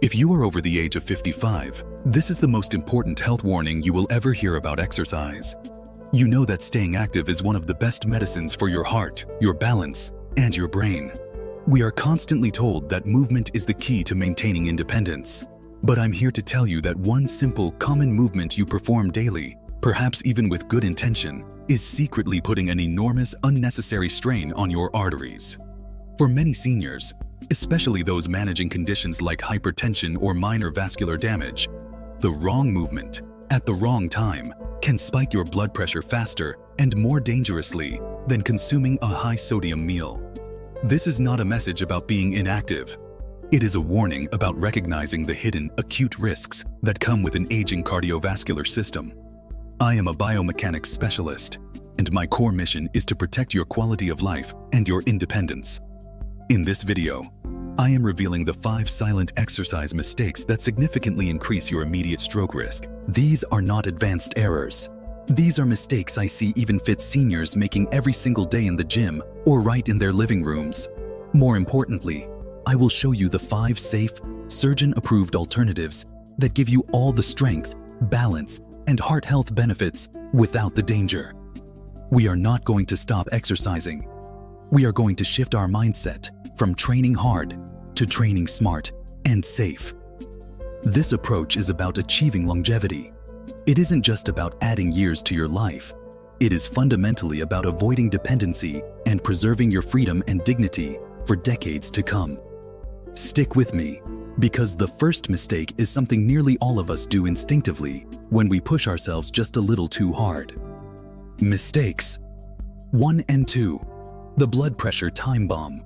If you are over the age of 55, this is the most important health warning you will ever hear about exercise. You know that staying active is one of the best medicines for your heart, your balance, and your brain. We are constantly told that movement is the key to maintaining independence. But I'm here to tell you that one simple, common movement you perform daily, perhaps even with good intention, is secretly putting an enormous, unnecessary strain on your arteries. For many seniors, especially those managing conditions like hypertension or minor vascular damage, the wrong movement, at the wrong time, can spike your blood pressure faster and more dangerously than consuming a high-sodium meal. This is not a message about being inactive. It is a warning about recognizing the hidden, acute risks that come with an aging cardiovascular system. I am a biomechanics specialist, and my core mission is to protect your quality of life and your independence. In this video, I am revealing the 5 silent exercise mistakes that significantly increase your immediate stroke risk. These are not advanced errors. These are mistakes I see even fit seniors making every single day in the gym or right in their living rooms. More importantly, I will show you the 5 safe, surgeon-approved alternatives that give you all the strength, balance, and heart health benefits without the danger. We are not going to stop exercising. We are going to shift our mindset from training hard to training smart and safe. This approach is about achieving longevity. It isn't just about adding years to your life. It is fundamentally about avoiding dependency and preserving your freedom and dignity for decades to come. Stick with me, because the first mistake is something nearly all of us do instinctively when we push ourselves just a little too hard. Mistakes 1 and 2. The blood pressure time bomb.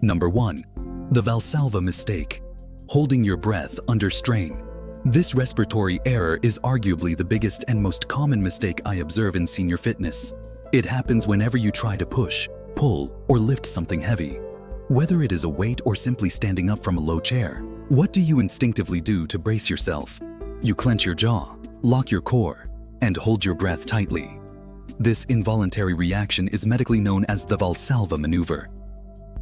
Number 1. The Valsalva mistake. Holding your breath under strain. This respiratory error is arguably the biggest and most common mistake I observe in senior fitness. It happens whenever you try to push, pull, or lift something heavy. Whether it is a weight or simply standing up from a low chair, what do you instinctively do to brace yourself? You clench your jaw, lock your core, and hold your breath tightly. This involuntary reaction is medically known as the Valsalva Maneuver.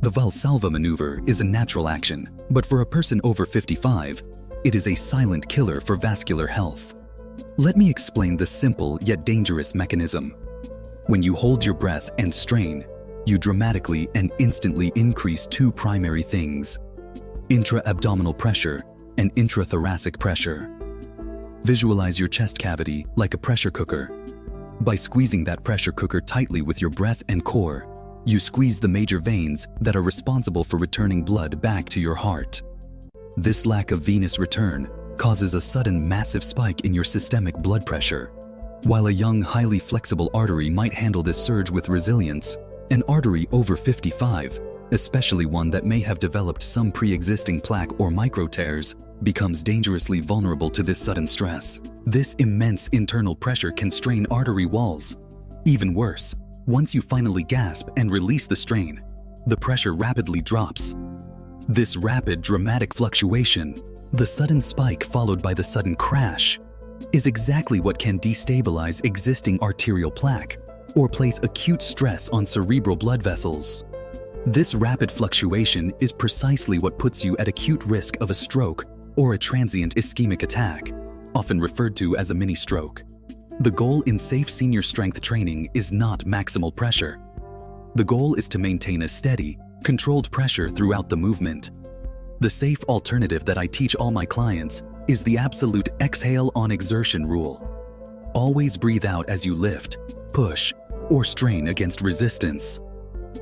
The Valsalva Maneuver is a natural action, but for a person over 55, it is a silent killer for vascular health. Let me explain the simple yet dangerous mechanism. When you hold your breath and strain, you dramatically and instantly increase 2 primary things: intra-abdominal pressure and intrathoracic pressure. Visualize your chest cavity like a pressure cooker. By squeezing that pressure cooker tightly with your breath and core, you squeeze the major veins that are responsible for returning blood back to your heart. This lack of venous return causes a sudden massive spike in your systemic blood pressure. While a young, highly flexible artery might handle this surge with resilience, an artery over 55, especially one that may have developed some pre-existing plaque or micro-tears, becomes dangerously vulnerable to this sudden stress. This immense internal pressure can strain artery walls. Even worse, once you finally gasp and release the strain, the pressure rapidly drops. This rapid, dramatic fluctuation, the sudden spike followed by the sudden crash, is exactly what can destabilize existing arterial plaque or place acute stress on cerebral blood vessels. This rapid fluctuation is precisely what puts you at acute risk of a stroke or a transient ischemic attack, often referred to as a mini-stroke. The goal in safe senior strength training is not maximal pressure. The goal is to maintain a steady, controlled pressure throughout the movement. The safe alternative that I teach all my clients is the absolute exhale on exertion rule. Always breathe out as you lift, push, or strain against resistance.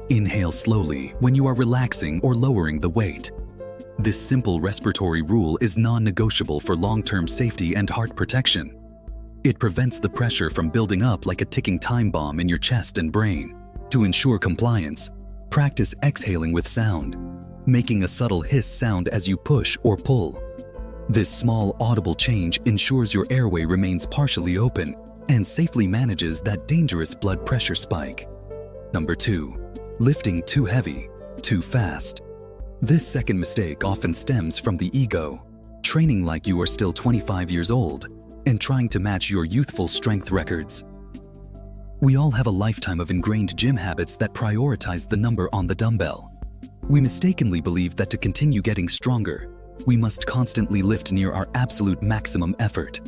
Inhale slowly when you are relaxing or lowering the weight. This simple respiratory rule is non-negotiable for long-term safety and heart protection. It prevents the pressure from building up like a ticking time bomb in your chest and brain. To ensure compliance, practice exhaling with sound, making a subtle hiss sound as you push or pull. This small audible change ensures your airway remains partially open and safely manages that dangerous blood pressure spike. Number 2. Lifting too heavy, too fast. This second mistake often stems from the ego, training like you are still 25 years old and trying to match your youthful strength records. We all have a lifetime of ingrained gym habits that prioritize the number on the dumbbell. We mistakenly believe that to continue getting stronger, we must constantly lift near our absolute maximum effort.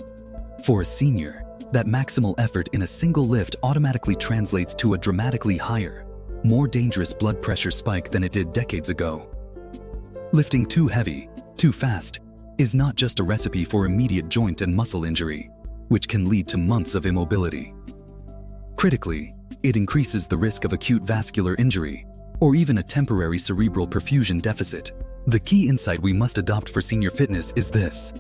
For a senior, that maximal effort in a single lift automatically translates to a dramatically higher, more dangerous blood pressure spike than it did decades ago. Lifting too heavy, too fast, is not just a recipe for immediate joint and muscle injury, which can lead to months of immobility. Critically, it increases the risk of acute vascular injury, or even a temporary cerebral perfusion deficit. The key insight we must adopt for senior fitness is this: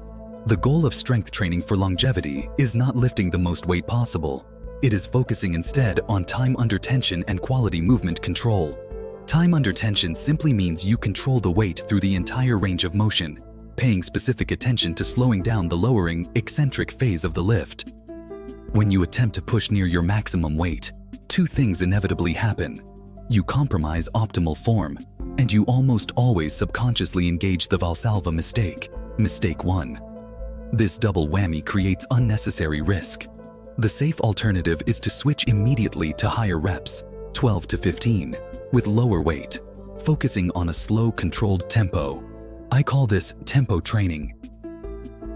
the goal of strength training for longevity is not lifting the most weight possible. It is focusing instead on time under tension and quality movement control. Time under tension simply means you control the weight through the entire range of motion, paying specific attention to slowing down the lowering, eccentric phase of the lift. When you attempt to push near your maximum weight, two things inevitably happen. You compromise optimal form, and you almost always subconsciously engage the Valsalva mistake 1. This double whammy creates unnecessary risk. The safe alternative is to switch immediately to higher reps, 12 to 15, with lower weight, focusing on a slow, controlled tempo. I call this tempo training.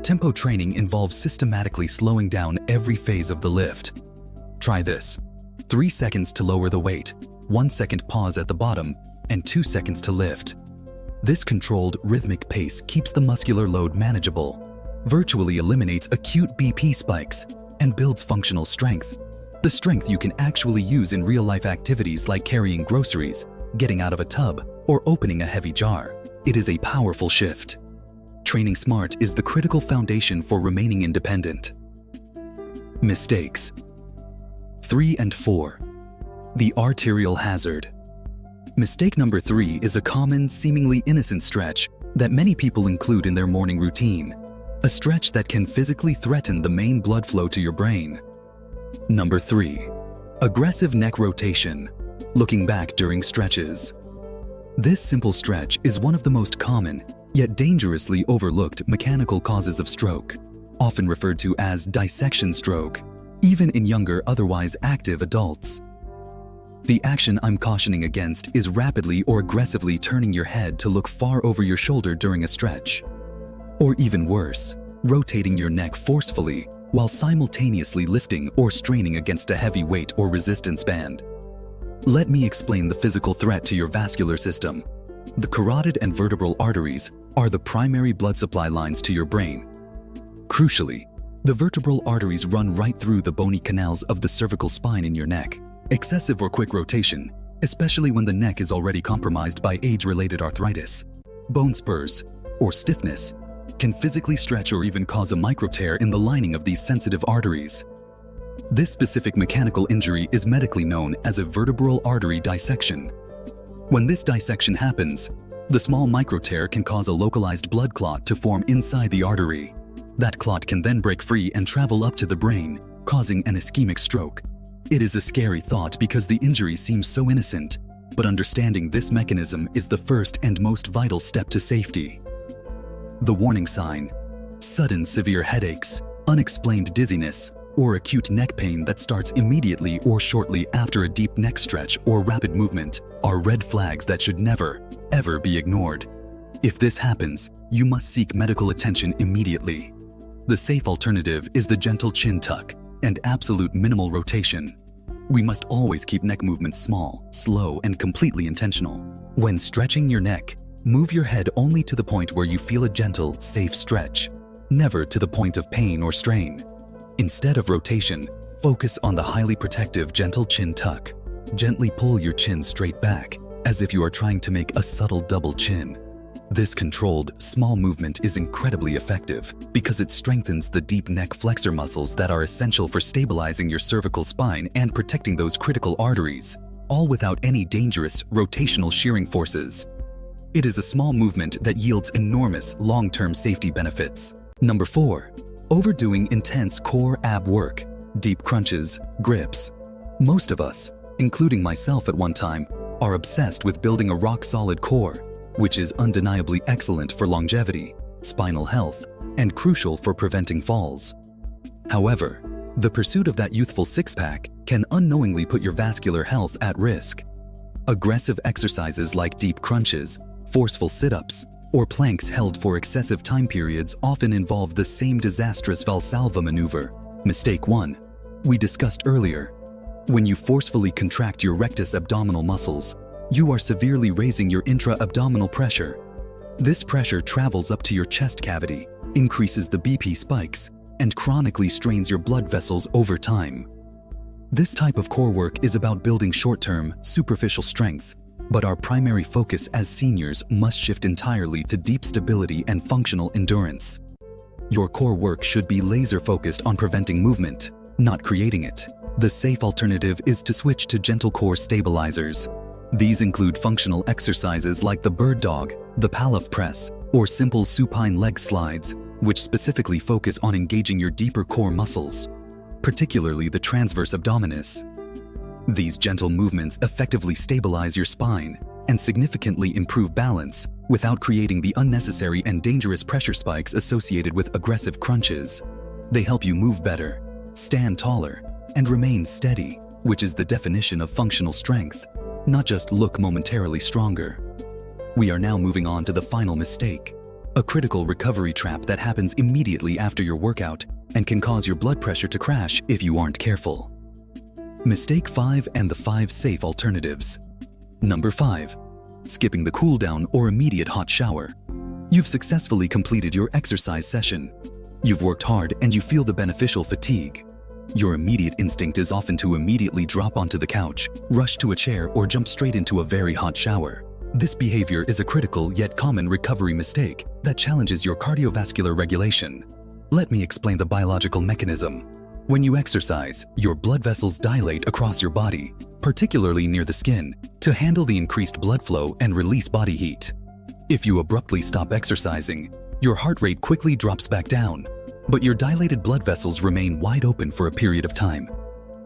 Tempo training involves systematically slowing down every phase of the lift. Try this: 3 seconds to lower the weight, 1 second pause at the bottom, and 2 seconds to lift. This controlled, rhythmic pace keeps the muscular load manageable, virtually eliminates acute BP spikes, and builds functional strength. The strength you can actually use in real-life activities like carrying groceries, getting out of a tub, or opening a heavy jar. It is a powerful shift. Training smart is the critical foundation for remaining independent. Mistakes 3 and 4. The arterial hazard. Mistake number 3 is a common, seemingly innocent stretch that many people include in their morning routine. A stretch that can physically threaten the main blood flow to your brain. Number 3. Aggressive neck rotation. Looking back during stretches. This simple stretch is one of the most common, yet dangerously overlooked mechanical causes of stroke, often referred to as dissection stroke, even in younger, otherwise active adults. The action I'm cautioning against is rapidly or aggressively turning your head to look far over your shoulder during a stretch. Or even worse, rotating your neck forcefully while simultaneously lifting or straining against a heavy weight or resistance band. Let me explain the physical threat to your vascular system. The carotid and vertebral arteries are the primary blood supply lines to your brain. Crucially, the vertebral arteries run right through the bony canals of the cervical spine in your neck. Excessive or quick rotation, especially when the neck is already compromised by age-related arthritis, bone spurs, or stiffness, can physically stretch or even cause a micro-tear in the lining of these sensitive arteries. This specific mechanical injury is medically known as a vertebral artery dissection. When this dissection happens, the small micro-tear can cause a localized blood clot to form inside the artery. That clot can then break free and travel up to the brain, causing an ischemic stroke. It is a scary thought because the injury seems so innocent, but understanding this mechanism is the first and most vital step to safety. The warning sign: sudden severe headaches, unexplained dizziness, or acute neck pain that starts immediately or shortly after a deep neck stretch or rapid movement are red flags that should never, ever be ignored. If this happens, you must seek medical attention immediately. The safe alternative is the gentle chin tuck and absolute minimal rotation. We must always keep neck movements small, slow, and completely intentional. When stretching your neck, move your head only to the point where you feel a gentle, safe stretch, never to the point of pain or strain. Instead of rotation, focus on the highly protective gentle chin tuck. Gently pull your chin straight back, as if you are trying to make a subtle double chin. This controlled, small movement is incredibly effective because it strengthens the deep neck flexor muscles that are essential for stabilizing your cervical spine and protecting those critical arteries, all without any dangerous rotational shearing forces. It is a small movement that yields enormous long-term safety benefits. Number 4. Overdoing intense core ab work, deep crunches, grips. Most of us, including myself at one time, are obsessed with building a rock-solid core, which is undeniably excellent for longevity, spinal health, and crucial for preventing falls. However, the pursuit of that youthful six-pack can unknowingly put your vascular health at risk. Aggressive exercises like deep crunches, forceful sit-ups, or planks held for excessive time periods often involve the same disastrous Valsalva maneuver. Mistake 1. We discussed earlier. When you forcefully contract your rectus abdominal muscles, you are severely raising your intra-abdominal pressure. This pressure travels up to your chest cavity, increases the BP spikes, and chronically strains your blood vessels over time. This type of core work is about building short-term, superficial strength, but our primary focus as seniors must shift entirely to deep stability and functional endurance. Your core work should be laser-focused on preventing movement, not creating it. The safe alternative is to switch to gentle core stabilizers. These include functional exercises like the bird dog, the Pallof press, or simple supine leg slides, which specifically focus on engaging your deeper core muscles, particularly the transverse abdominis. These gentle movements effectively stabilize your spine and significantly improve balance without creating the unnecessary and dangerous pressure spikes associated with aggressive crunches. They help you move better, stand taller, and remain steady, which is the definition of functional strength, not just look momentarily stronger. We are now moving on to the final mistake, a critical recovery trap that happens immediately after your workout and can cause your blood pressure to crash if you aren't careful. Mistake 5 and the 5 safe alternatives. Number 5. Skipping the cool-down or immediate hot shower. You've successfully completed your exercise session. You've worked hard and you feel the beneficial fatigue. Your immediate instinct is often to immediately drop onto the couch, rush to a chair, or jump straight into a very hot shower. This behavior is a critical yet common recovery mistake that challenges your cardiovascular regulation. Let me explain the biological mechanism. When you exercise, your blood vessels dilate across your body, particularly near the skin, to handle the increased blood flow and release body heat. If you abruptly stop exercising, your heart rate quickly drops back down, but your dilated blood vessels remain wide open for a period of time.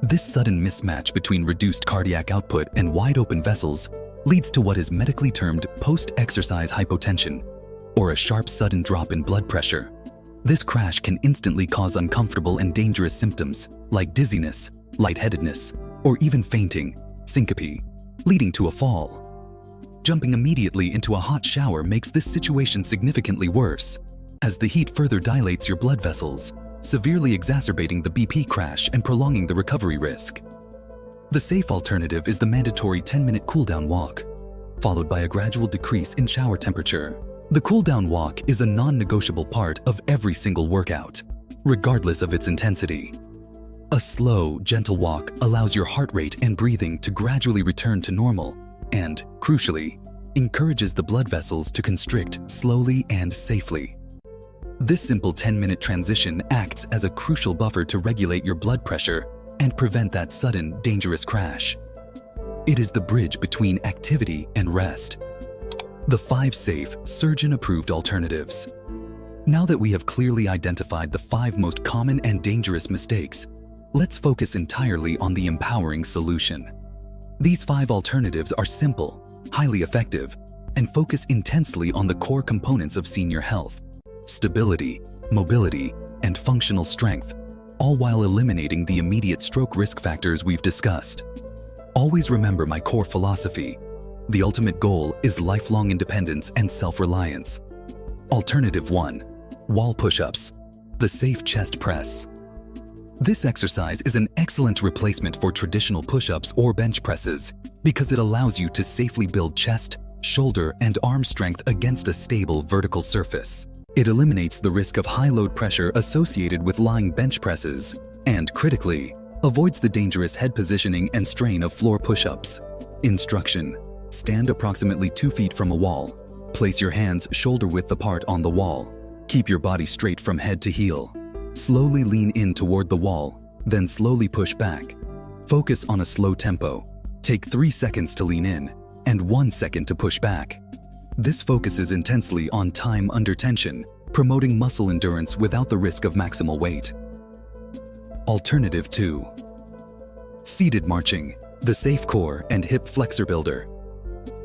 This sudden mismatch between reduced cardiac output and wide open vessels leads to what is medically termed post-exercise hypotension, or a sharp sudden drop in blood pressure. This crash can instantly cause uncomfortable and dangerous symptoms like dizziness, lightheadedness, or even fainting, syncope, leading to a fall. Jumping immediately into a hot shower makes this situation significantly worse, as the heat further dilates your blood vessels, severely exacerbating the BP crash and prolonging the recovery risk. The safe alternative is the mandatory 10-minute cool-down walk, followed by a gradual decrease in shower temperature. The cool-down walk is a non-negotiable part of every single workout, regardless of its intensity. A slow, gentle walk allows your heart rate and breathing to gradually return to normal and, crucially, encourages the blood vessels to constrict slowly and safely. This simple 10-minute transition acts as a crucial buffer to regulate your blood pressure and prevent that sudden, dangerous crash. It is the bridge between activity and rest. The 5 safe, surgeon-approved alternatives. Now that we have clearly identified the 5 most common and dangerous mistakes, let's focus entirely on the empowering solution. These 5 alternatives are simple, highly effective, and focus intensely on the core components of senior health: stability, mobility, and functional strength, all while eliminating the immediate stroke risk factors we've discussed. Always remember my core philosophy. The ultimate goal is lifelong independence and self-reliance. Alternative 1. Wall push-ups. The safe chest press. This exercise is an excellent replacement for traditional push-ups or bench presses because it allows you to safely build chest, shoulder, and arm strength against a stable vertical surface. It eliminates the risk of high load pressure associated with lying bench presses and, critically, avoids the dangerous head positioning and strain of floor push-ups. Instruction: stand approximately 2 feet from a wall. Place your hands shoulder-width apart on the wall. Keep your body straight from head to heel. Slowly lean in toward the wall, then slowly push back. Focus on a slow tempo. Take 3 seconds to lean in and 1 second to push back. This focuses intensely on time under tension, promoting muscle endurance without the risk of maximal weight. Alternative 2. Seated marching, the safe core and hip flexor builder.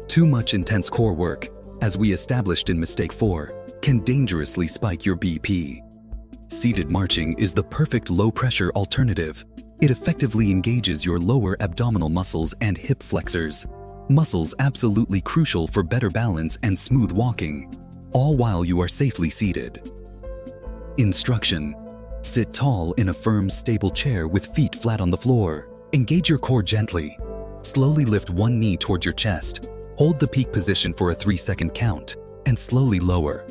Too much intense core work, as we established in mistake 4, can dangerously spike your BP. Seated marching is the perfect low-pressure alternative. It effectively engages your lower abdominal muscles and hip flexors, muscles absolutely crucial for better balance and smooth walking. all while you are safely seated. Instruction: sit tall in a firm, stable chair with feet flat on the floor. Engage your core gently. Slowly lift one knee toward your chest. Hold the peak position for a 3-second count, and slowly lower.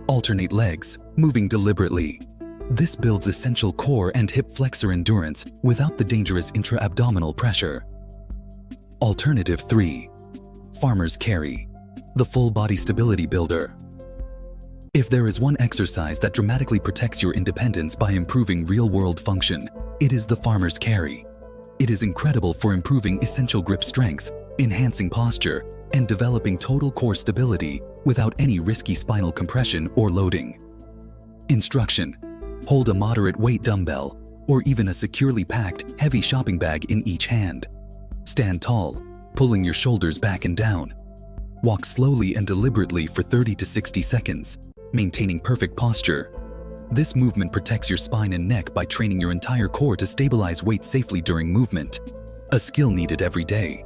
Alternate legs, moving deliberately. This builds essential core and hip flexor endurance without the dangerous intra-abdominal pressure. Alternative 3. Farmer's Carry, the full body stability builder. If there is one exercise that dramatically protects your independence by improving real-world function, it is the farmer's carry. It is incredible for improving essential grip strength, enhancing posture, and developing total core stability without any risky spinal compression or loading. Instruction: hold a moderate weight dumbbell or even a securely packed, heavy shopping bag in each hand. Stand tall, pulling your shoulders back and down. Walk slowly and deliberately for 30 to 60 seconds, maintaining perfect posture. This movement protects your spine and neck by training your entire core to stabilize weight safely during movement, a skill needed every day.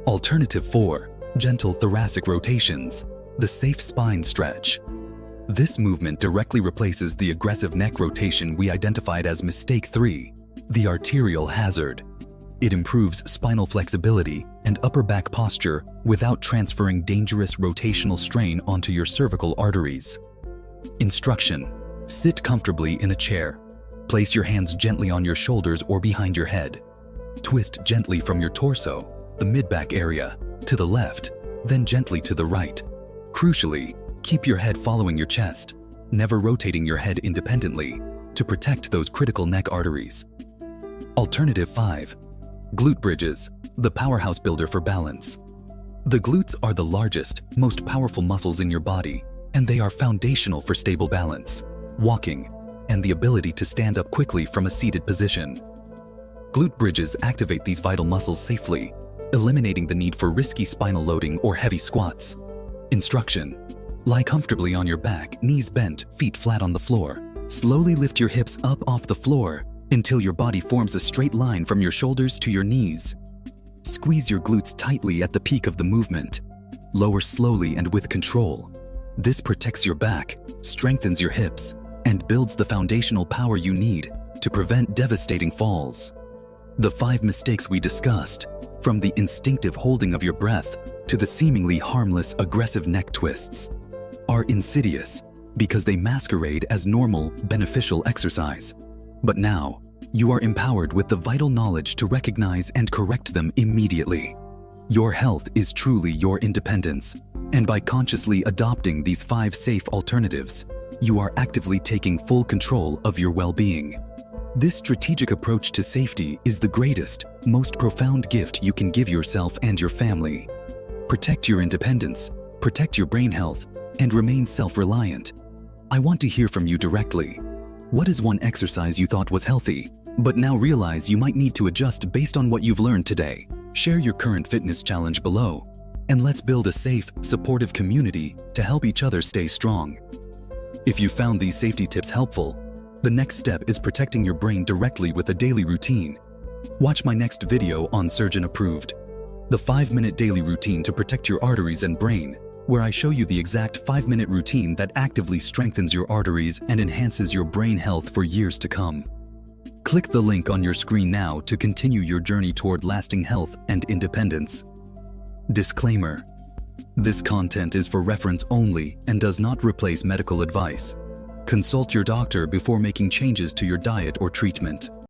Alternative 4. Gentle thoracic rotations, the safe spine stretch. This movement directly replaces the aggressive neck rotation we identified as mistake 3, the arterial hazard. It improves spinal flexibility and upper back posture without transferring dangerous rotational strain onto your cervical arteries. Instruction: sit comfortably in a chair. Place your hands gently on your shoulders or behind your head. Twist gently from your torso, the mid-back area, to the left, then gently to the right. Crucially, keep your head following your chest, never rotating your head independently, to protect those critical neck arteries. Alternative 5. Glute bridges, the powerhouse builder for balance. The glutes are the largest, most powerful muscles in your body, and they are foundational for stable balance, walking, and the ability to stand up quickly from a seated position. Glute bridges activate these vital muscles safely, eliminating the need for risky spinal loading or heavy squats. Instruction: lie comfortably on your back, knees bent, feet flat on the floor. Slowly lift your hips up off the floor until your body forms a straight line from your shoulders to your knees. Squeeze your glutes tightly at the peak of the movement. Lower slowly and with control. This protects your back, strengthens your hips, and builds the foundational power you need to prevent devastating falls. The 5 mistakes we discussed, from the instinctive holding of your breath to the seemingly harmless aggressive neck twists, are insidious because they masquerade as normal, beneficial exercise. But now, you are empowered with the vital knowledge to recognize and correct them immediately. Your health is truly your independence, and by consciously adopting these 5 safe alternatives, you are actively taking full control of your well-being. This strategic approach to safety is the greatest, most profound gift you can give yourself and your family. Protect your independence, protect your brain health, and remain self-reliant. I want to hear from you directly. What is one exercise you thought was healthy, but now realize you might need to adjust based on what you've learned today? Share your current fitness challenge below, and let's build a safe, supportive community to help each other stay strong. If you found these safety tips helpful, the next step is protecting your brain directly with a daily routine. Watch my next video on Surgeon Approved, the 5-minute daily routine to protect your arteries and brain, where I show you the exact 5-minute routine that actively strengthens your arteries and enhances your brain health for years to come. Click the link on your screen now to continue your journey toward lasting health and independence. Disclaimer: this content is for reference only and does not replace medical advice. Consult your doctor before making changes to your diet or treatment.